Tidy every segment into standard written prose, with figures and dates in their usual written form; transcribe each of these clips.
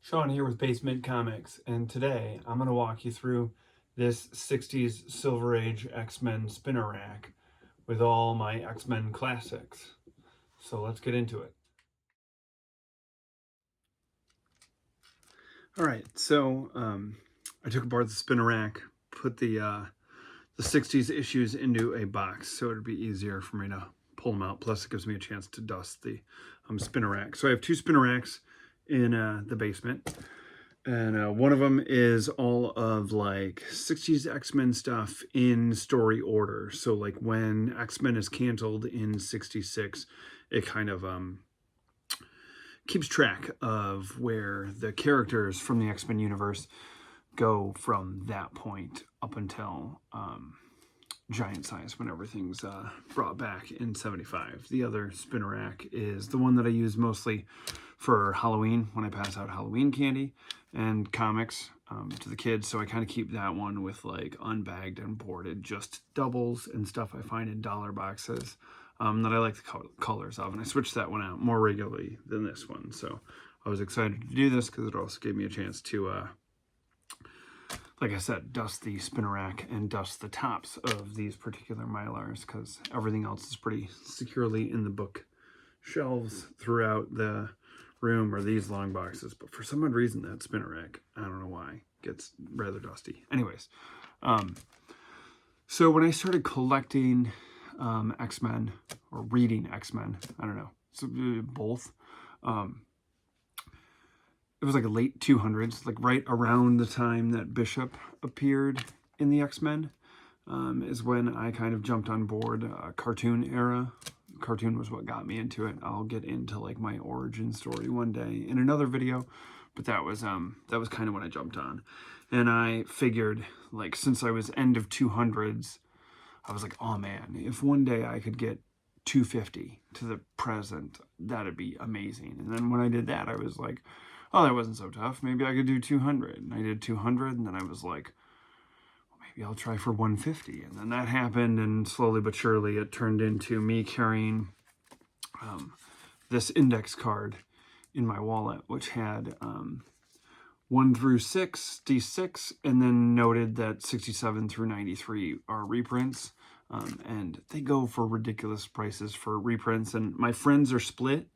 Sean here with BaseMint Comics, and today I'm going to walk you through this 60s Silver Age X-Men spinner rack with all my X-Men classics. So let's get into it. Alright, so I took apart the spinner rack, put the 60s issues into a box so it'd be easier for me to pull them out, plus it gives me a chance to dust the spinner rack. So I have two spinner racks in the basement. And one of them is all of like 60s X-Men stuff in story order. So like when X-Men is canceled in 66, it kind of keeps track of where the characters from the X-Men universe go from that point up until giant size when everything's brought back in 75. The other spinner rack is the one that I use mostly for Halloween when I pass out Halloween candy and comics to the kids. So I kind of keep that one with like unbagged and boarded just doubles and stuff I find in dollar boxes that I like the colors of. And I switched that one out more regularly than this one. So I was excited to do this because it also gave me a chance to like I said, dust the spinner rack and dust the tops of these particular Mylars because everything else is pretty securely in the book shelves throughout the room, or these long boxes. But for some odd reason, that spinner rack, I don't know why, gets rather dusty. Anyways, so when I started collecting X-Men, or reading X-Men, I don't know, so both, it was like a late 200s, like right around the time that Bishop appeared in the X-Men, is when I kind of jumped on board cartoon era. Cartoon was what got me into it. I'll get into like my origin story one day in another video, but that was kind of when I jumped on. And I figured, like, since I was end of 200s, I was like, oh man, if one day I could get 250 to the present, that'd be amazing. And then when I did that, I was like, oh, that wasn't so tough. Maybe I could do 200. And I did 200, and then I was like, well, maybe I'll try for 150. And then that happened, and slowly but surely it turned into me carrying this index card in my wallet, which had 1 through 66, and then noted that 67 through 93 are reprints. And they go for ridiculous prices for reprints, and my friends are split.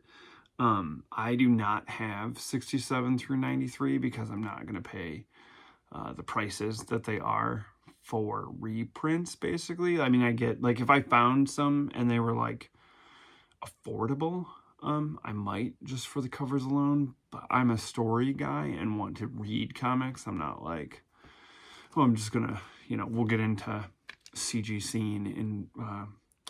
I do not have 67 through 93 because I'm not going to pay the prices that they are for reprints, basically. I mean, I get, like, if I found some and they were, like, affordable, I might just for the covers alone, but I'm a story guy and want to read comics. I'm not like, oh, I'm just going to, we'll get into CG scene in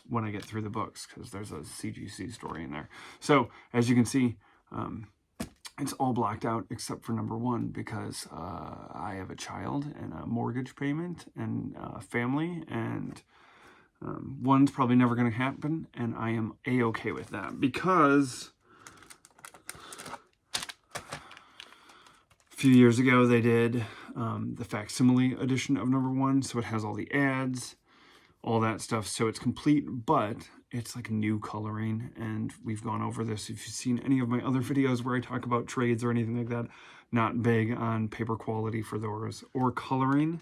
when I get through the books, because there's a CGC story in there. So as you can see, it's all blocked out except for number 1, because I have a child and a mortgage payment and a family, and 1's probably never going to happen, and I am a-okay with that, because a few years ago they did the facsimile edition of number 1, so it has all the ads, all that stuff, so it's complete, but it's like new coloring, and we've gone over this. If you've seen any of my other videos where I talk about trades or anything like that, not big on paper quality for those or coloring.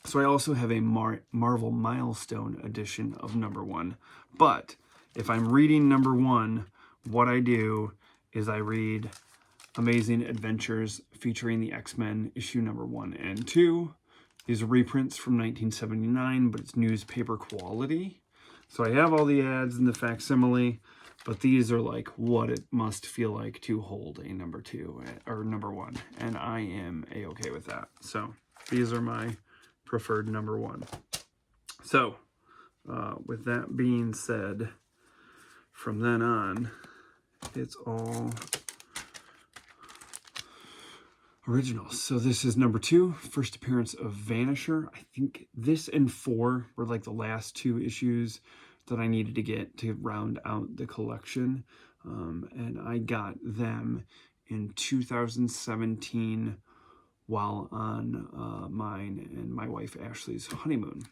So I also have a Marvel Milestone edition of number 1, but if I'm reading number 1, what I do is I read Amazing Adventures featuring the X-Men issue number 1 and 2. These are reprints from 1979, but it's newspaper quality. So I have all the ads and the facsimile, but these are like what it must feel like to hold a number 2 or number 1, and I am a-okay with that. So these are my preferred number 1. So with that being said, from then on, it's all originals. So this is number 2, first appearance of Vanisher. I think this and 4 were like the last 2 issues that I needed to get to round out the collection. And I got them in 2017 while on mine and my wife Ashley's honeymoon.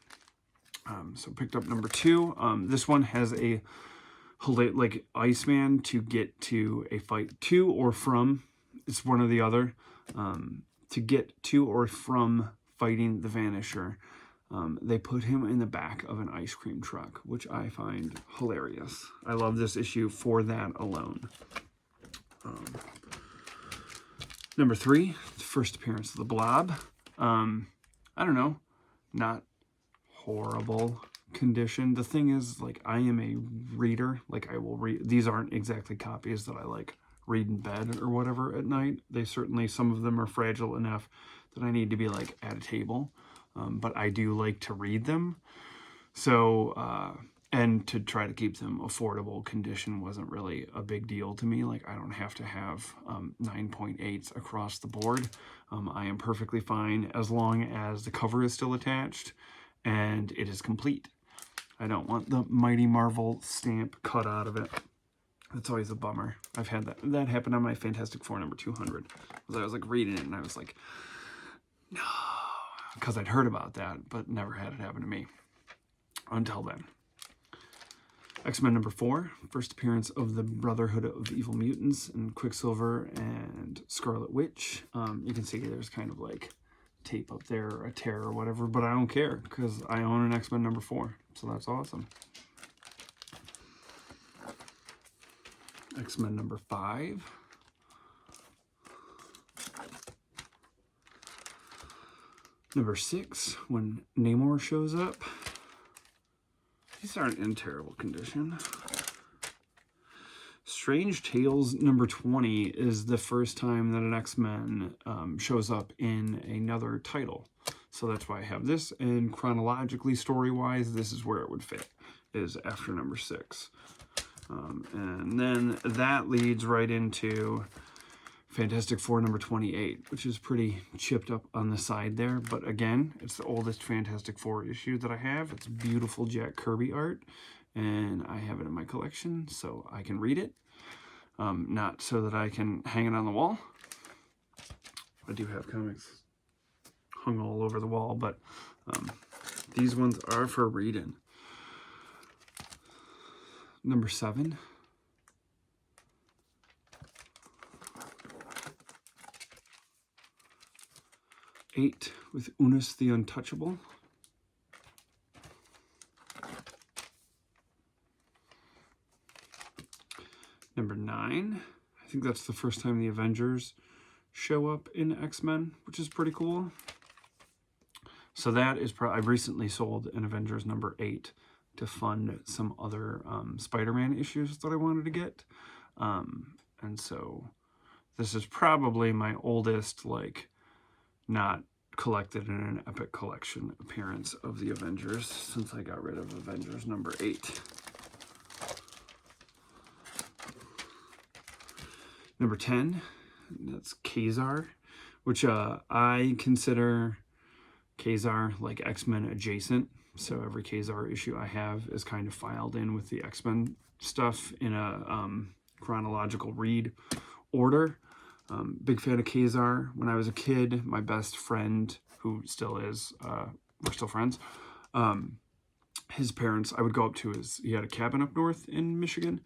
So picked up number 2. This one has a like Iceman to get to a fight to or from it's one or the other. To get to or from fighting the Vanisher, they put him in the back of an ice cream truck, which I find hilarious. I love this issue for that alone. Number 3, the first appearance of the Blob. I don't know, not horrible condition. The thing is, like, I am a reader. Like, I will read. These aren't exactly copies that I like read in bed or whatever at night. They certainly, some of them are fragile enough that I need to be like at a table, but I do like to read them. So and to try to keep them affordable condition wasn't really a big deal to me. Like, I don't have to have 9.8s across the board. I am perfectly fine as long as the cover is still attached and it is complete. I don't want the Mighty Marvel stamp cut out of it. That's always a bummer. I've had that happen on my Fantastic Four number 200. I was like reading it and I was like, no, because I'd heard about that, but never had it happen to me until then. X-Men number 4, first appearance of the Brotherhood of Evil Mutants and Quicksilver and Scarlet Witch. You can see there's kind of like tape up there, or a tear or whatever, but I don't care because I own an X-Men number 4, so that's awesome. X-Men number 5. Number 6, when Namor shows up. These aren't in terrible condition. Strange Tales number 20 is the first time that an X-Men shows up in another title. So that's why I have this. And chronologically, story-wise, this is where it would fit, is after number 6. And then that leads right into Fantastic Four number 28, which is pretty chipped up on the side there. But again, it's the oldest Fantastic Four issue that I have. It's beautiful Jack Kirby art, and I have it in my collection so I can read it. Not so that I can hang it on the wall. I do have comics hung all over the wall, but these ones are for reading. Number 7. Eight with Unus the Untouchable. Number 9. I think that's the first time the Avengers show up in X-Men, which is pretty cool. So that is I've recently sold an Avengers number 8 to fund some other Spider-Man issues that I wanted to get. And so this is probably my oldest, like, not collected in an Epic Collection appearance of the Avengers since I got rid of Avengers number 8. Number 10, that's Kazar, which I consider Kazar like X-Men adjacent. So every Kazar issue I have is kind of filed in with the X-Men stuff in a chronological read order. Big fan of Kazar. When I was a kid, my best friend, who still is, we're still friends, his parents, I would go up to he had a cabin up north in Michigan,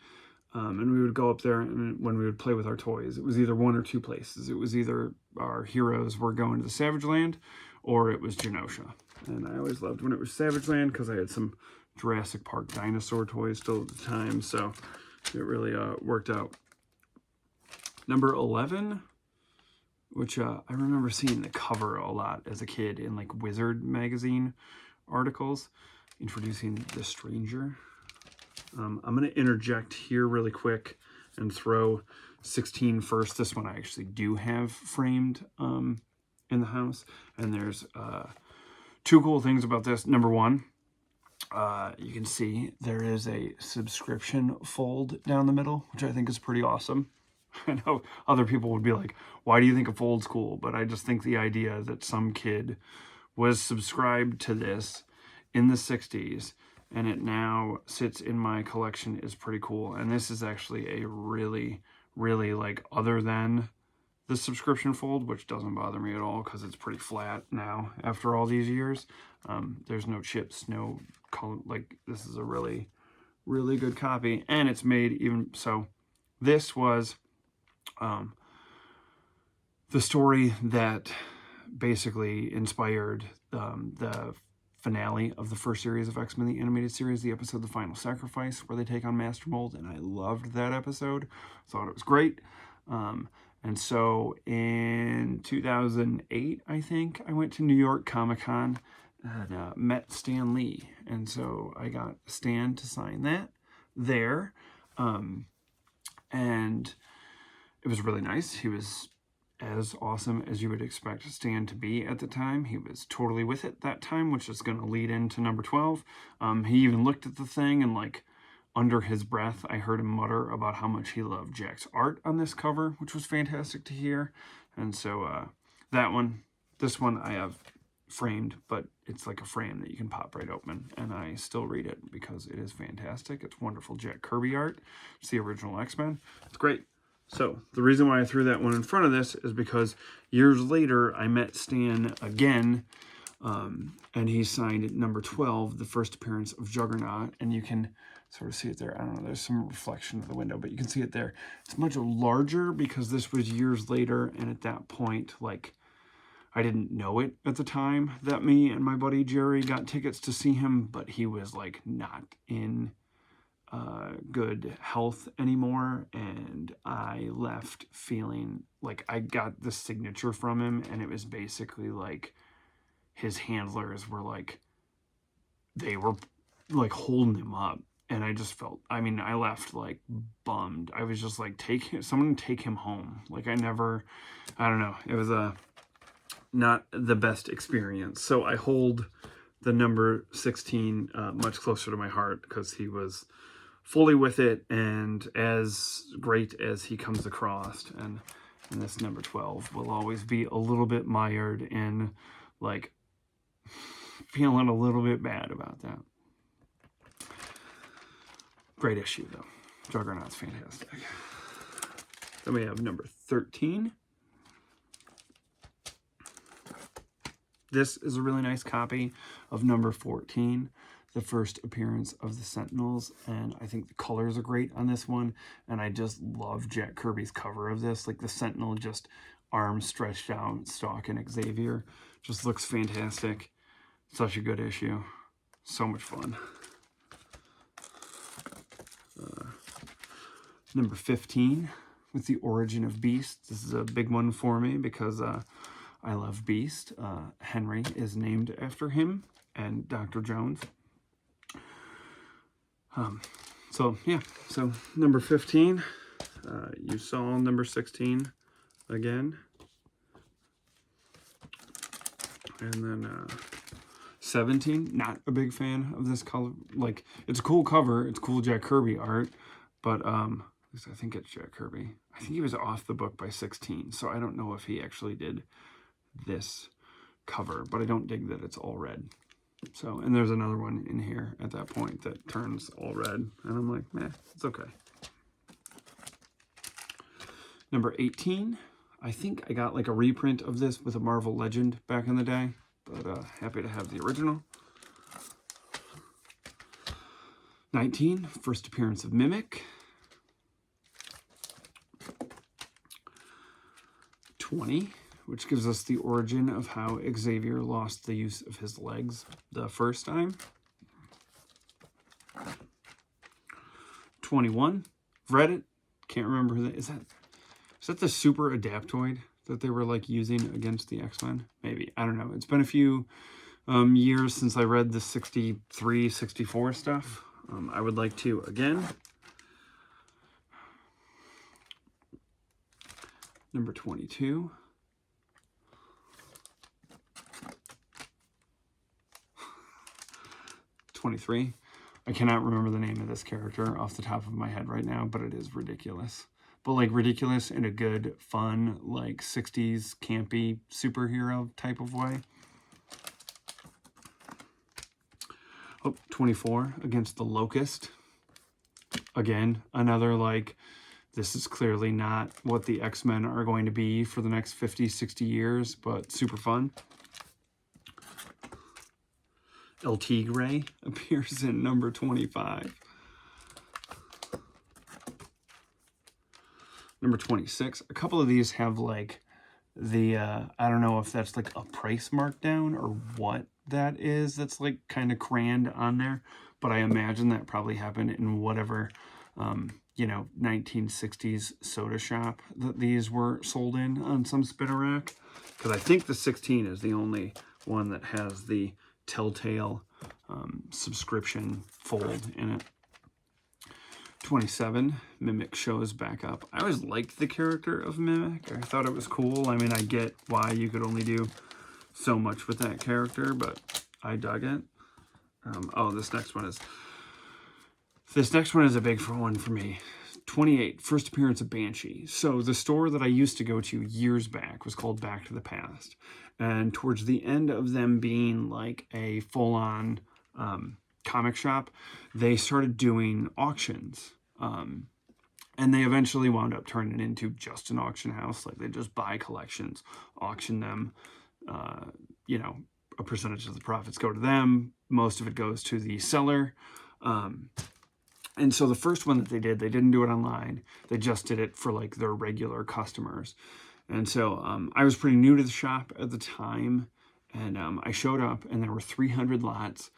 and we would go up there, and when we would play with our toys, it was either one or two places. It was either our heroes were going to the Savage Land, or it was Genosha. And I always loved when it was Savage Land because I had some Jurassic Park dinosaur toys still at the time, so it really worked out. Number 11, which I remember seeing the cover a lot as a kid in like Wizard magazine articles, introducing the Stranger. I'm going to interject here really quick and throw 16 first. This one I actually do have framed in the house. And there's two cool things about this. Number 1, you can see there is a subscription fold down the middle, which I think is pretty awesome. I know other people would be like, why do you think a fold's cool? But I just think the idea that some kid was subscribed to this in the 60s and it now sits in my collection is pretty cool. And this is actually a really, really, like, other than the subscription fold, which doesn't bother me at all because it's pretty flat now after all these years. There's no chips, no color. Like, this is a really, really good copy. And it's made even so. This was the story that basically inspired the finale of the first series of X-Men, the animated series, the episode The Final Sacrifice, where they take on Master Mold, and I loved that episode. Thought it was great. And so in 2008, I think, I went to New York Comic-Con and met Stan Lee. And so I got Stan to sign that there. And it was really nice. He was as awesome as you would expect Stan to be at the time. He was totally with it that time, which is going to lead into number 12. He even looked at the thing and, like, under his breath, I heard him mutter about how much he loved Jack's art on this cover, which was fantastic to hear. And so this one I have framed, but it's like a frame that you can pop right open, and I still read it because it is fantastic. It's wonderful Jack Kirby art. It's the original X-Men. It's great. So the reason why I threw that one in front of this is because years later I met Stan again, and he signed number 12, the first appearance of Juggernaut, and you can sort of see it there. I don't know, there's some reflection of the window, but you can see it there. It's much larger because this was years later, and at that point, like, I didn't know it at the time that me and my buddy Jerry got tickets to see him, but he was, like, not in good health anymore, and I left feeling like I got the signature from him, and it was basically like his handlers were like, they were like holding him up, and I just felt, I mean, I left like bummed. I was just like, someone take him home. Like, I don't know, it was not the best experience. So I hold the number 16 much closer to my heart because he was fully with it and as great as he comes across. And this number 12 will always be a little bit mired in, like, feeling a little bit bad about that. Great issue, though. Juggernaut's fantastic. Then we have number 13. This is a really nice copy of number 14. The first appearance of the Sentinels, and I think the colors are great on this one, and I just love Jack Kirby's cover of this. Like, the Sentinel just arms stretched out, stalking Xavier. Just looks fantastic. Such a good issue. So much fun. Number 15, with the Origin of Beast. This is a big one for me because I love Beast. Henry is named after him, and Dr. Jones. So number 15, you saw number 16 again, and then 17, not a big fan of this color. Like, it's a cool cover, it's cool Jack Kirby art, but at least I think it's Jack Kirby. I think he was off the book by 16, so I don't know if he actually did this cover, but I don't dig that it's all red. So, and there's another one in here at that point that turns all red, and I'm like, meh, it's okay. Number 18, I think I got like a reprint of this with a Marvel Legend back in the day, but happy to have the original. 19, first appearance of Mimic. 20, which gives us the origin of how Xavier lost the use of his legs the first time. 21, read it, can't remember who that is. Is that the super adaptoid that they were like using against the X-Men? Maybe, I don't know. It's been a few years since I read the 63, 64 stuff. I would like to again. Number 22. '23. I cannot remember the name of this character off the top of my head right now, but it is ridiculous. But like ridiculous in a good, fun, like 60s campy superhero type of way. Oh, 24, Against the Locust. Again, another like, this is clearly not what the X-Men are going to be for the next 50, 60 years, but super fun. El Tigre appears in number 25. Number 26. A couple of these have like the, I don't know if that's like a price markdown or what that is. That's like kind of crammed on there, but I imagine that probably happened in whatever, you know, 1960s soda shop that these were sold in on some spinner rack. Because I think the 16 is the only one that has the Telltale subscription fold in it. 27, Mimic shows back up. I always liked the character of Mimic. I thought it was cool. I mean, I get why you could only do so much with that character, but I dug it. Oh, this next one is a big one for me. 28, first appearance of Banshee. So the store that I used to go to years back was called Back to the Past. And towards the end of them being like a full-on comic shop, they started doing auctions. And they eventually wound up turning it into just an auction house. Like they just buy collections, auction them, you know, a percentage of the profits go to them. Most of it goes to the seller. And so the first one that they didn't do it online. They just did it for like their regular customers. And so I was pretty new to the shop at the time. And I showed up and there were 300 lots.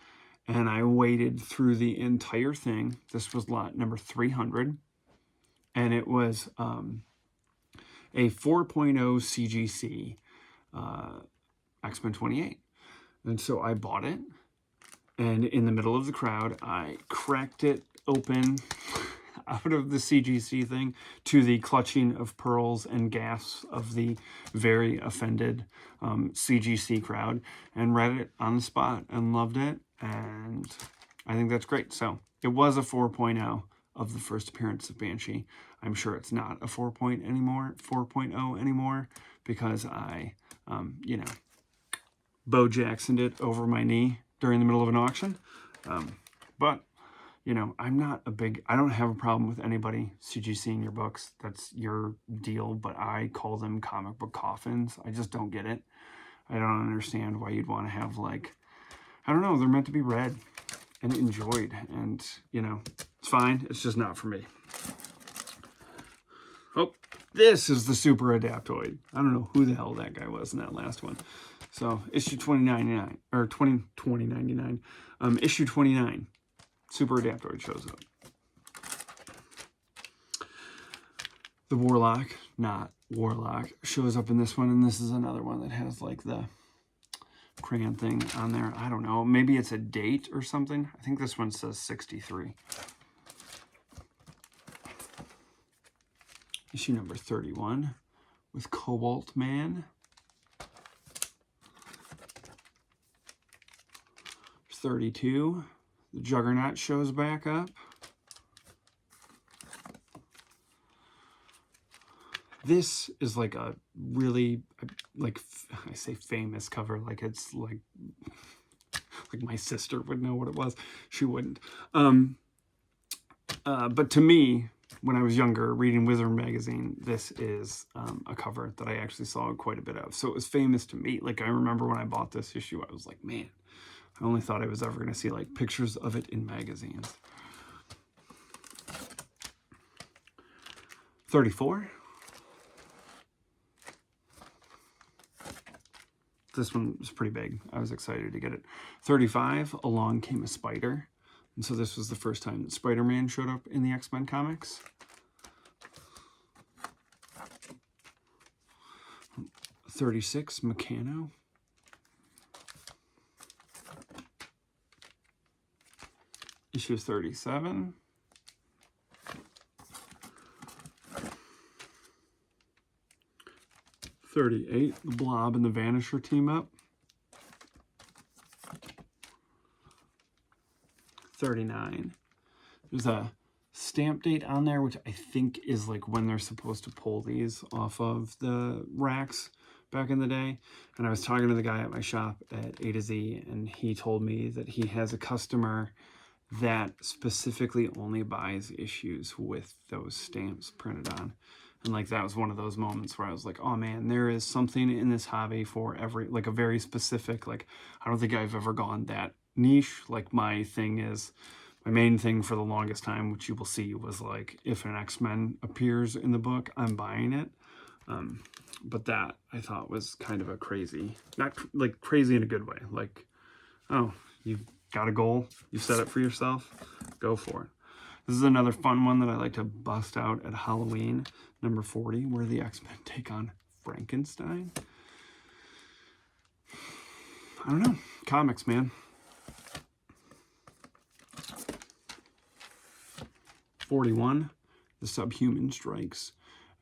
And I waited through the entire thing. This was lot number 300. And it was a 4.0 CGC X-Men 28. And so I bought it. And in the middle of the crowd, I cracked it open out of the CGC thing to the clutching of pearls and gasps of the very offended CGC crowd and read it on the spot and loved it. And I think that's great. So it was a 4.0 of the first appearance of Banshee. I'm sure it's not a 4.0 anymore because I, you know, Bo Jacksoned it over my knee during the middle of an auction. But, you know, I don't have a problem with anybody CGCing your books. That's your deal, but I call them comic book coffins. I just don't get it. I don't understand why you'd want to have, like, I don't know, they're meant to be read and enjoyed. And, you know, it's fine. It's just not for me. Oh, this is the Super Adaptoid. I don't know who the hell that guy was in that last one. So, issue 2099, or 2099, issue 29, Super Adaptoid shows up. The Warlock, not Warlock, shows up in this one, and this is another one that has, like, the crayon thing on there. I don't know. Maybe it's a date or something. I think this one says 63. Issue number 31 with Cobalt Man. 32. The Juggernaut shows back up. This is like a really, like, I say famous cover, like it's like my sister would know what it was. She wouldn't. But to me, when I was younger, reading Wizard magazine, this is a cover that I actually saw quite a bit of. So it was famous to me. Like, I remember when I bought this issue, I was like, man, I only thought I was ever going to see, like, pictures of it in magazines. 34. This one was pretty big. I was excited to get it. 35, Along Came a Spider. And so this was the first time that Spider-Man showed up in the X-Men comics. 36, Meccano. Issue 37. 38, the Blob and the Vanisher team up. 39. There's a stamp date on there, which I think is like when they're supposed to pull these off of the racks back in the day. And I was talking to the guy at my shop at A to Z, and he told me that he has a customer that specifically only buys issues with those stamps printed on. And like, that was one of those moments where I was like, oh man, there is something in this hobby for every, like a very specific, like, I don't think I've ever gone that niche. Like, my main thing for the longest time, which you will see, was like, if an X-Men appears in the book, I'm buying it. But that I thought was kind of a crazy, not like crazy in a good way. Like, oh, you've got a goal, you set it for yourself, go for it. This is another fun one that I like to bust out at Halloween, number 40, where the X-Men take on Frankenstein. I don't know, comics, man. 41, the Subhuman Strikes.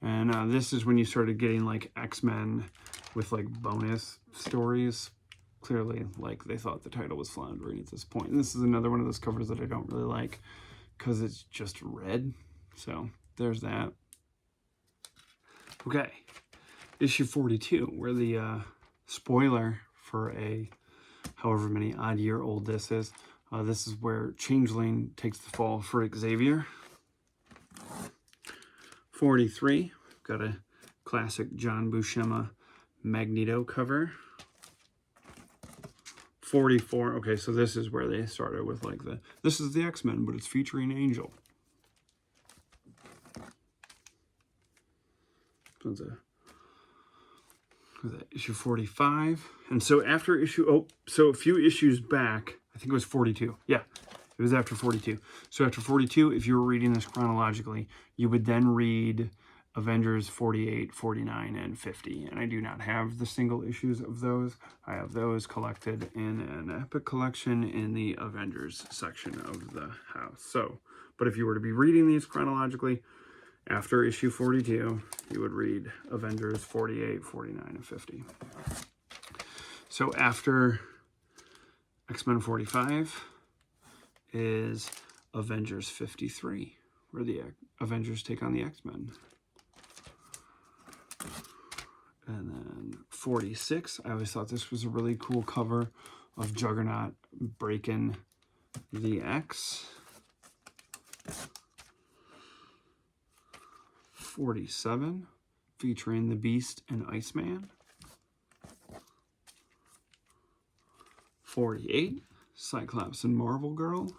And this is when you started getting like X-Men with like bonus stories. Clearly, like they thought the title was floundering at this point. And this is another one of those covers that I don't really like because it's just red. So there's that. Okay, issue 42, where the spoiler for a however many odd year old this is where Changeling takes the fall for Xavier. 43, got a classic John Buscema Magneto cover. 44, okay, so this is where they started with like this is the X-Men, but it's featuring Angel. So issue 45. And so after issue, so a few issues back, I think it was 42. Yeah, it was after 42. So after 42, if you were reading this chronologically, you would then read Avengers 48, 49, and 50. And I do not have the single issues of those. I have those collected in an Epic collection in the Avengers section of the house. So, but if you were to be reading these chronologically, after issue 42, you would read Avengers 48, 49, and 50. So after X-Men 45 is Avengers 53, where the Avengers take on the X-Men. And then 46, I always thought this was a really cool cover of Juggernaut breaking the X. 47, featuring the Beast and Iceman. 48, Cyclops and Marvel Girl.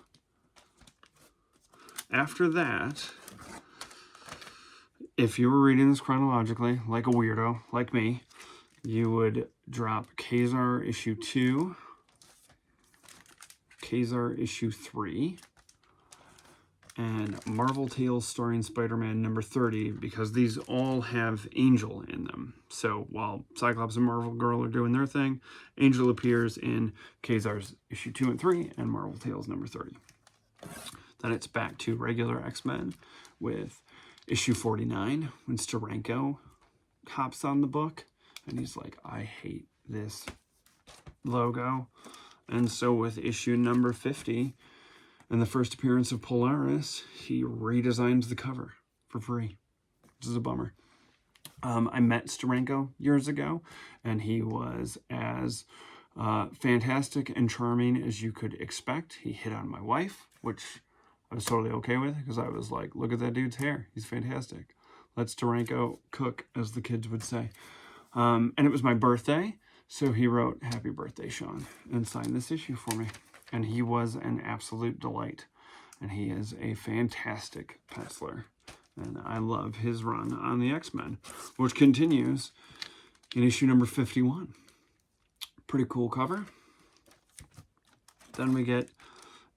After that, if you were reading this chronologically, like a weirdo, like me, you would drop Kazar issue 2, Kazar issue 3, and Marvel Tales starring Spider-Man number 30, because these all have Angel in them. So while Cyclops and Marvel Girl are doing their thing, Angel appears in Kazar's issue 2 and 3 and Marvel Tales number 30. Then it's back to regular X-Men with issue 49, when Steranko hops on the book, and he's like, I hate this logo. And so with issue number 50, and the first appearance of Polaris, he redesigns the cover for free, which is a bummer. I met Steranko years ago, and he was as fantastic and charming as you could expect. He hit on my wife, which I was totally okay with, because I was like, look at that dude's hair. He's fantastic. Let Steranko cook, as the kids would say. And it was my birthday, so he wrote, "Happy birthday, Sean," and signed this issue for me. And he was an absolute delight. And he is a fantastic penciler. And I love his run on the X-Men, which continues in issue number 51. Pretty cool cover. Then we get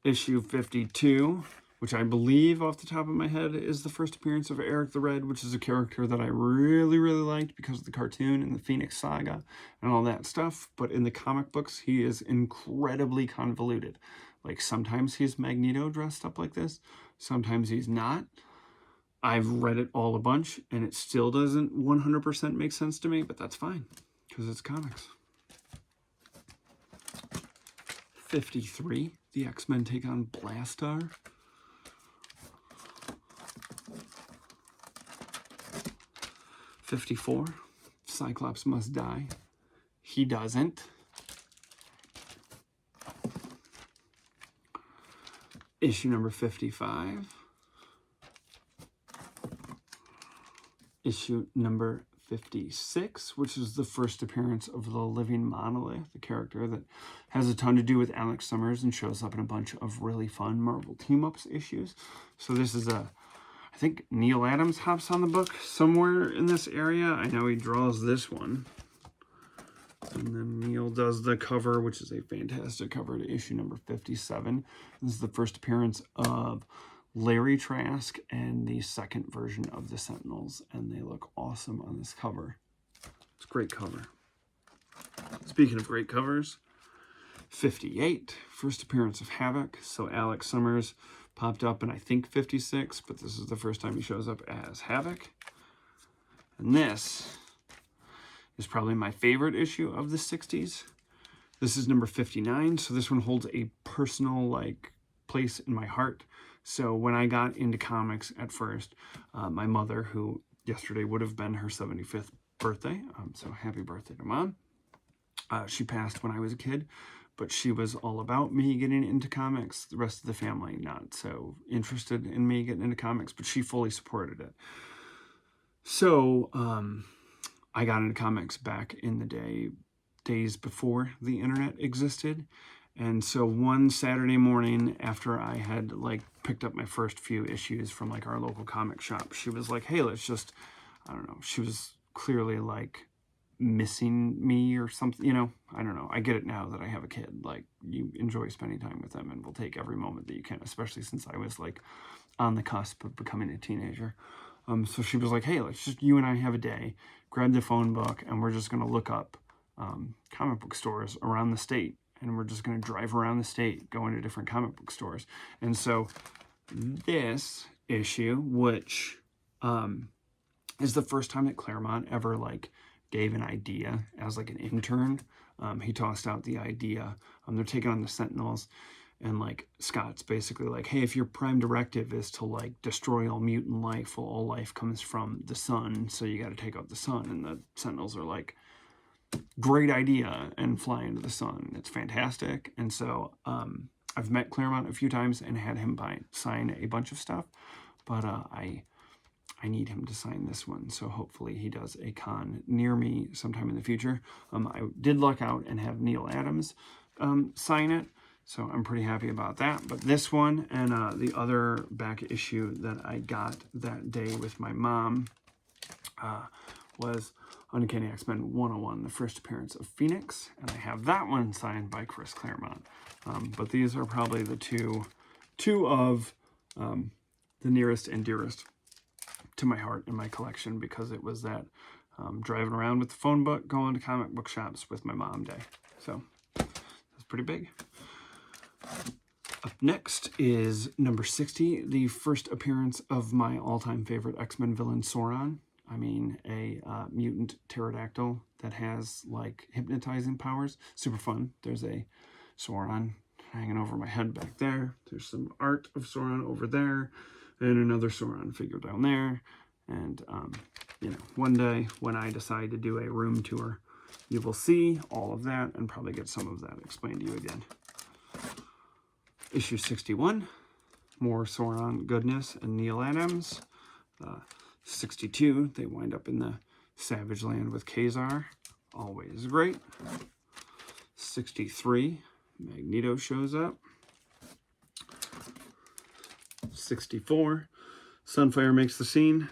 issue 52, which I believe off the top of my head is the first appearance of Eric the Red, which is a character that I really, really liked because of the cartoon and the Phoenix Saga and all that stuff. But in the comic books, he is incredibly convoluted. Like, sometimes he's Magneto dressed up like this, sometimes he's not. I've read it all a bunch, and it still doesn't 100% make sense to me, but that's fine, because it's comics. 53, the X-Men take on Blastar. 54, Cyclops must die. He doesn't. Issue number 55. Issue number 56, which is the first appearance of the Living Monolith, the character that has a ton to do with Alex Summers and shows up in a bunch of really fun Marvel team-ups issues. So this is I I think Neil Adams hops on the book somewhere in this area. I know he draws this one. And then Neil does the cover, which is a fantastic cover to issue number 57. This is the first appearance of Larry Trask and the second version of the Sentinels, and they look awesome on this cover. It's a great cover. Speaking of great covers, 58, first appearance of Havoc. So Alex Summers popped up in, I think, 56, but this is the first time he shows up as Havoc. And this is probably my favorite issue of the 60s. This is number 59, so this one holds a personal place in my heart. So when I got into comics at first, my mother, who yesterday would have been her 75th birthday, so happy birthday to Mom. She passed when I was a kid, but she was all about me getting into comics. The rest of the family not so interested in me getting into comics, but she fully supported it. So I got into comics back in the days before the internet existed. And so one Saturday morning after I had picked up my first few issues from our local comic shop, she was like, hey, let's just, I don't know. She was clearly missing me or something, I don't know. I get it now that I have a kid. You enjoy spending time with them and will take every moment that you can, especially since I was on the cusp of becoming a teenager. So she was like, hey, let's just, you and I have a day, grab the phone book, and we're just going to look up comic book stores around the state. And we're just going to drive around the state, go into different comic book stores. And so this issue, which is the first time that Claremont ever gave an idea as an intern. He tossed out the idea. They're taking on the Sentinels. And Scott's basically hey, if your prime directive is to destroy all mutant life, well, all life comes from the sun, so you got to take out the sun. And the Sentinels are great idea, and fly into the sun. It's fantastic. And so I've met Claremont a few times and had him sign a bunch of stuff, but I need him to sign this one. So hopefully he does a con near me sometime in the future. I did luck out and have Neil Adams sign it. So I'm pretty happy about that. But this one and the other back issue that I got that day with my mom was Uncanny X-Men 101, the first appearance of Phoenix. And I have that one signed by Chris Claremont. But these are probably the two of the nearest and dearest to my heart in my collection, because it was that driving around with the phone book, going to comic book shops with my mom day. So that's pretty big. Up next is number 60, the first appearance of my all-time favorite X-Men villain, Sauron. I mean, a mutant pterodactyl that has hypnotizing powers. Super fun. There's a Sauron hanging over my head back there. There's some art of Sauron over there, and another Sauron figure down there. And one day when I decide to do a room tour, you will see all of that and probably get some of that explained to you again. Issue 61, more Sauron goodness and Neil Adams. 62, they wind up in the Savage Land with Khazar. Always great. 63, Magneto shows up. 64, Sunfire makes the scene.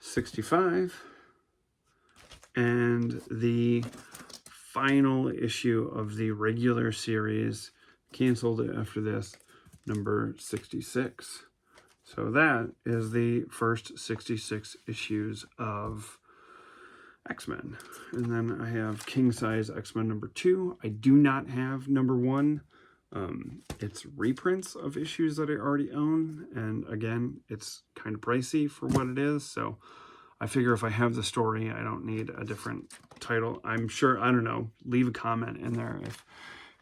65, and the final issue of the regular series, canceled after this, number 66. So that is the first 66 issues of X-Men. And then I have King Size X-Men number 2. I do not have number 1. It's reprints of issues that I already own. And again, it's kind of pricey for what it is. So I figure if I have the story, I don't need a different title. I'm sure, I don't know, leave a comment in there if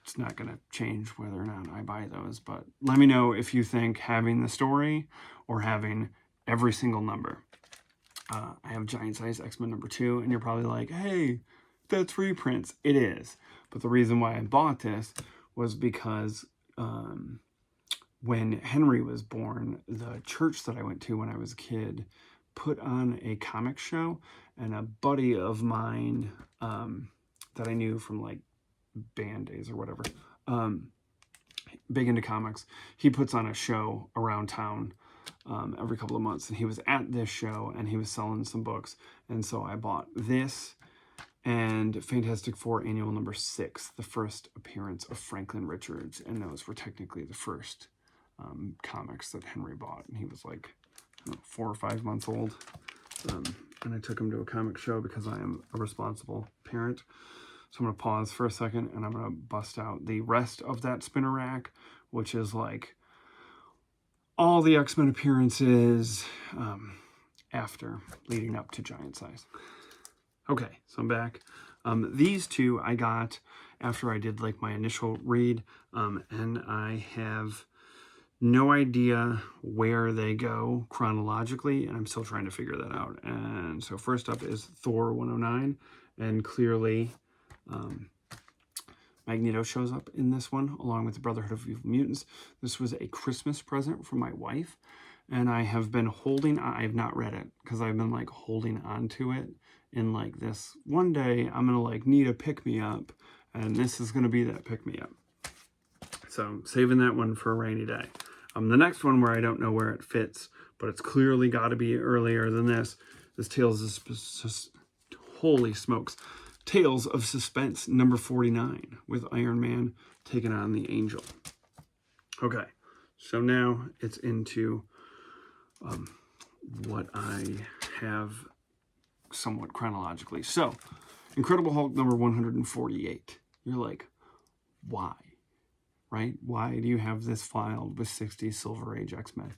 it's not going to change whether or not I buy those. But let me know if you think having the story or having every single number. I have Giant Size X-Men number 2, and you're probably like, hey, that's reprints. It is. But the reason why I bought this was because when Henry was born, the church that I went to when I was a kid put on a comic show, and a buddy of mine that I knew from band days or whatever, big into comics, he puts on a show around town every couple of months. And he was at this show, and he was selling some books. And so I bought this and Fantastic Four Annual number 6, the first appearance of Franklin Richards. And those were technically the first comics that Henry bought. And he was like, I don't know, 4 or 5 months old. And I took him to a comic show because I am a responsible parent. So I'm going to pause for a second, and I'm going to bust out the rest of that spinner rack, which is like all the X-Men appearances after, leading up to Giant Size. Okay, so I'm back. These two I got after I did like my initial read, and I have no idea where they go chronologically, and I'm still trying to figure that out. And so first up is Thor 109, and clearly Magneto shows up in this one, along with the Brotherhood of Evil Mutants. This was a Christmas present from my wife, and I have been holding, I have not read it, because I've been like holding on to it in like this, one day I'm gonna like need a pick-me-up, and this is gonna be that pick-me-up. So saving that one for a rainy day. The next one where I don't know where it fits, but it's clearly got to be earlier than this, is Tales of, holy smokes, Tales of Suspense number 49, with Iron Man taking on the Angel. Okay, so now it's into what I have somewhat chronologically. So, Incredible Hulk number 148. You're like, why? Right? Why do you have this filed with 60 Silver Age X-Men?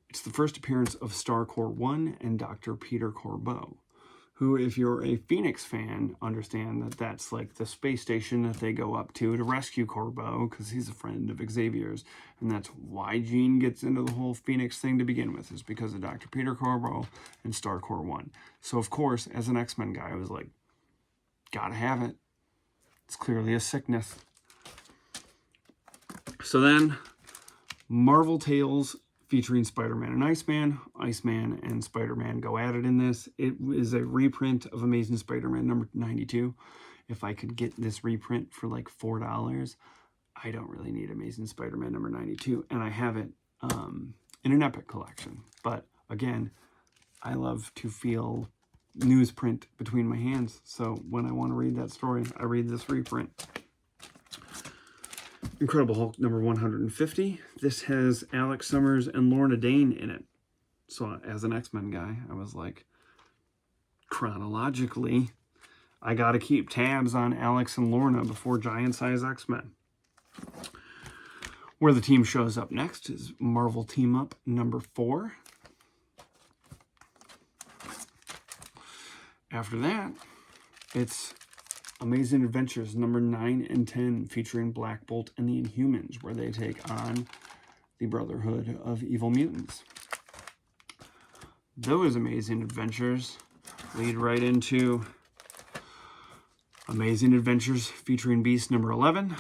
It's the first appearance of Starcore 1 and Dr. Peter Corbeau, who, if you're a Phoenix fan, understand that that's like the space station that they go up to rescue Corbeau, because he's a friend of Xavier's, and that's why Jean gets into the whole Phoenix thing to begin with, is because of Dr. Peter Corbeau and Starcore 1. So, of course, as an X-Men guy, I was like, gotta have it. It's clearly a sickness. So then, Marvel Tales featuring Spider-Man and Iceman. Iceman and Spider-Man go at it in this. It is a reprint of Amazing Spider-Man number 92. If I could get this reprint for like $4, I don't really need Amazing Spider-Man number 92. And I have it in an Epic collection. But again, I love to feel newsprint between my hands. So when I want to read that story, I read this reprint. Incredible Hulk number 150. This has Alex Summers and Lorna Dane in it. So as an X-Men guy, I was like, chronologically, I got to keep tabs on Alex and Lorna before Giant Size X-Men. Where the team shows up next is Marvel Team Up number 4. After that, it's Amazing Adventures number 9 and 10, featuring Black Bolt and the Inhumans, where they take on the Brotherhood of Evil Mutants. Those Amazing Adventures lead right into Amazing Adventures featuring Beast number 11,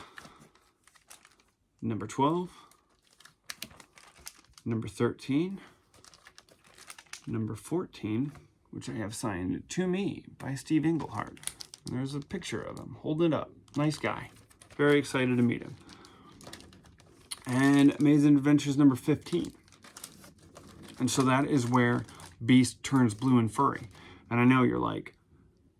number 12, number 13, number 14, which I have signed to me by Steve Englehart. There's a picture of him. Hold it up. Nice guy. Very excited to meet him. And Amazing Adventures number 15. And so that is where Beast turns blue and furry. And I know you're like,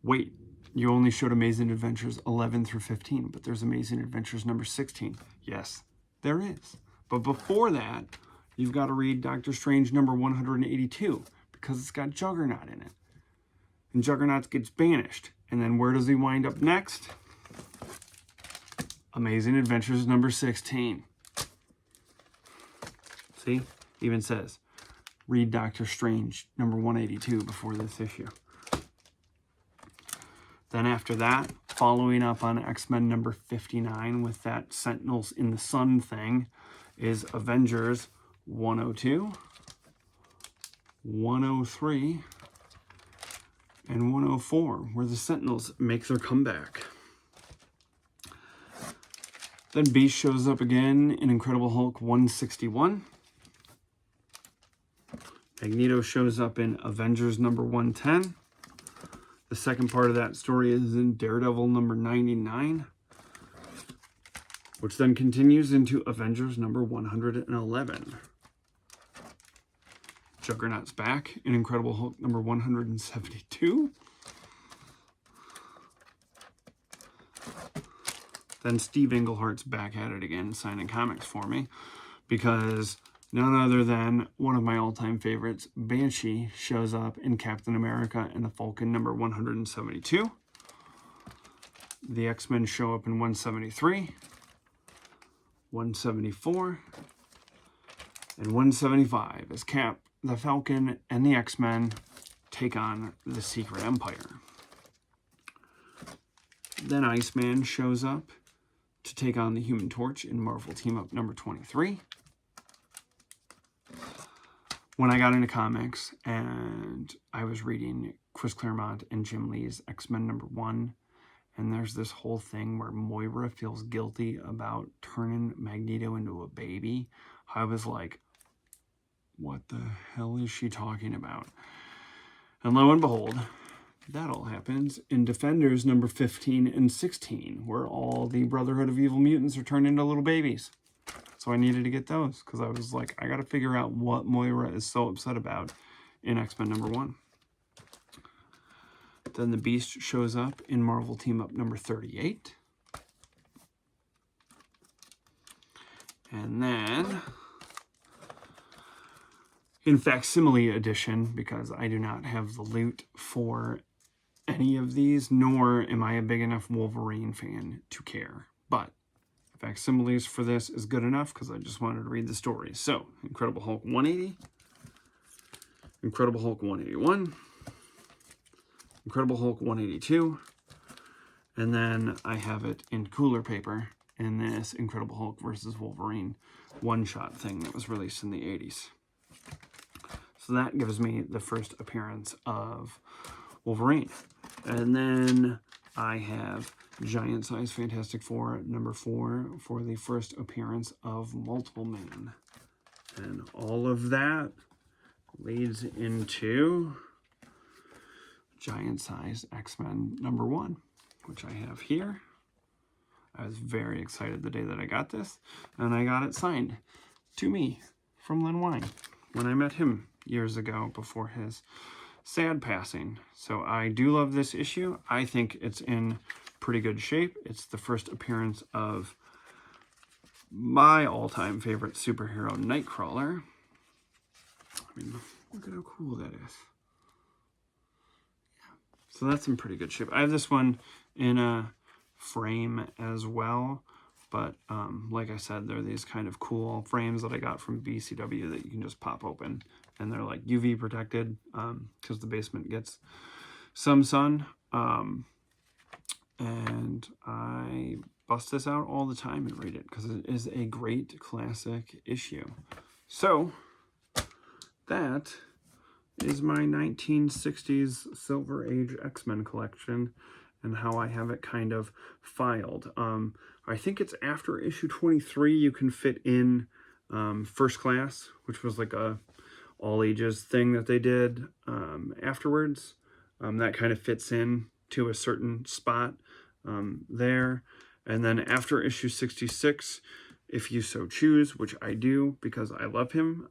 wait, you only showed Amazing Adventures 11 through 15, but there's Amazing Adventures number 16. Yes, there is. But before that, you've got to read Doctor Strange number 182, because it's got Juggernaut in it. And Juggernaut gets banished. And then where does he wind up next? Amazing Adventures number 16. See? Even says, read Doctor Strange number 182 before this issue. Then after that, following up on X-Men number 59 with that Sentinels in the Sun thing, is Avengers 102, 103, and 104, where the Sentinels make their comeback. Then Beast shows up again in Incredible Hulk 161. Magneto shows up in Avengers number 110. The second part of that story is in Daredevil number 99, which then continues into Avengers number 111. Juggernaut's back in Incredible Hulk number 172. Then Steve Englehart's back at it again, signing comics for me, because none other than one of my all-time favorites, Banshee, shows up in Captain America and the Falcon number 172. The X-Men show up in 173, 174, and 175 as Cap, the Falcon, and the X-Men take on the Secret Empire. Then Iceman shows up to take on the Human Torch in Marvel Team-Up number 23. When I got into comics and I was reading Chris Claremont and Jim Lee's X-Men number 1, and there's this whole thing where Moira feels guilty about turning Magneto into a baby, I was like, what the hell is she talking about? And lo and behold, that all happens in Defenders number 15 and 16, where all the Brotherhood of Evil Mutants are turned into little babies. So I needed to get those, because I was like, I got to figure out what Moira is so upset about in X-Men number 1. Then the Beast shows up in Marvel Team-Up number 38. And then, in facsimile edition, because I do not have the loot for any of these, nor am I a big enough Wolverine fan to care. But facsimiles for this is good enough because I just wanted to read the story. So, Incredible Hulk 180, Incredible Hulk 181, Incredible Hulk 182, and then I have it in cooler paper in this Incredible Hulk versus Wolverine one-shot thing that was released in the 80s. So that gives me the first appearance of Wolverine. And then I have Giant Size Fantastic Four number 4 for the first appearance of Multiple Man. And all of that leads into Giant Size X-Men number 1, which I have here. I was very excited the day that I got this, and I got it signed to me from Len Wein when I met him years ago before his sad passing. So I do love this issue. I think it's in pretty good shape. It's the first appearance of my all-time favorite superhero, Nightcrawler. I mean, look at how cool that is. Yeah. So that's in pretty good shape. I have this one in a frame as well, but like I said, they're these kind of cool frames that I got from BCW that you can just pop open, and they're like UV protected because the basement gets some sun, and I bust this out all the time and read it because it is a great classic issue. So that is my 1960s Silver Age X-Men collection and how I have it kind of filed. I think it's after issue 23 you can fit in First Class, which was like a all ages thing that they did afterwards. That kind of fits in to a certain spot there. And then after issue 66, if you so choose, which I do because I love him,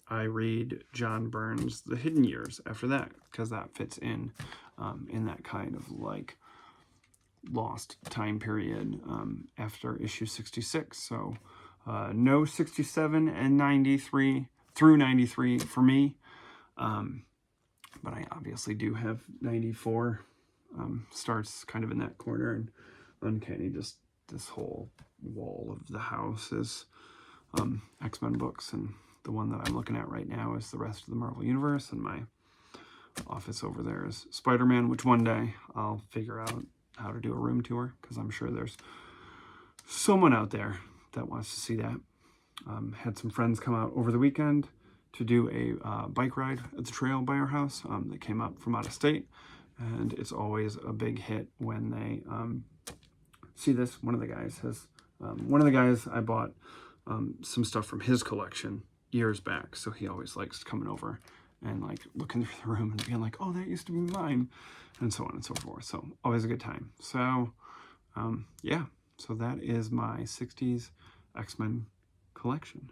I read John Byrne's The Hidden Years after that, because that fits in that kind of like lost time period after issue 66. So no 67 and 93 through 93 for me, but I obviously do have 94 starts kind of in that corner, and Uncanny, just this whole wall of the house is X-Men books, and the one that I'm looking at right now is the rest of the Marvel Universe, and my office over there is Spider-Man, which one day I'll figure out how to do a room tour, because I'm sure there's someone out there that wants to see that. Had some friends come out over the weekend to do a bike ride at the trail by our house. They came up from out of state, and it's always a big hit when they see this. One of the guys I bought some stuff from his collection years back, so he always likes coming over and like looking through the room and being like, oh, that used to be mine, and so on and so forth. So always a good time. So yeah, so that is my 60s X-Men collection.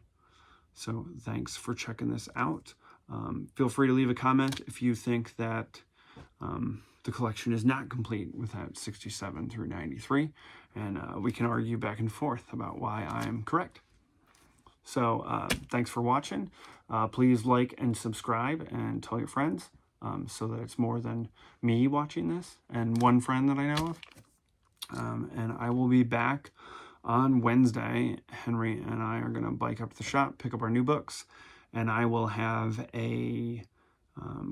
So thanks for checking this out. Feel free to leave a comment if you think that the collection is not complete without 67 through 93, and we can argue back and forth about why I'm correct. So thanks for watching. Please like and subscribe and tell your friends so that it's more than me watching this and one friend that I know of. And I will be back on Wednesday. Henry and I are going to bike up to the shop, pick up our new books, and I will have a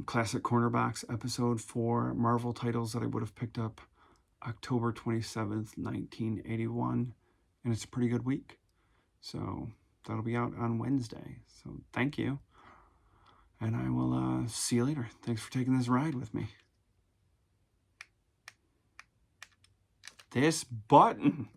Classic Corner Box episode for Marvel titles that I would have picked up October 27th, 1981. And it's a pretty good week. So that'll be out on Wednesday. So thank you. And I will see you later. Thanks for taking this ride with me. This button.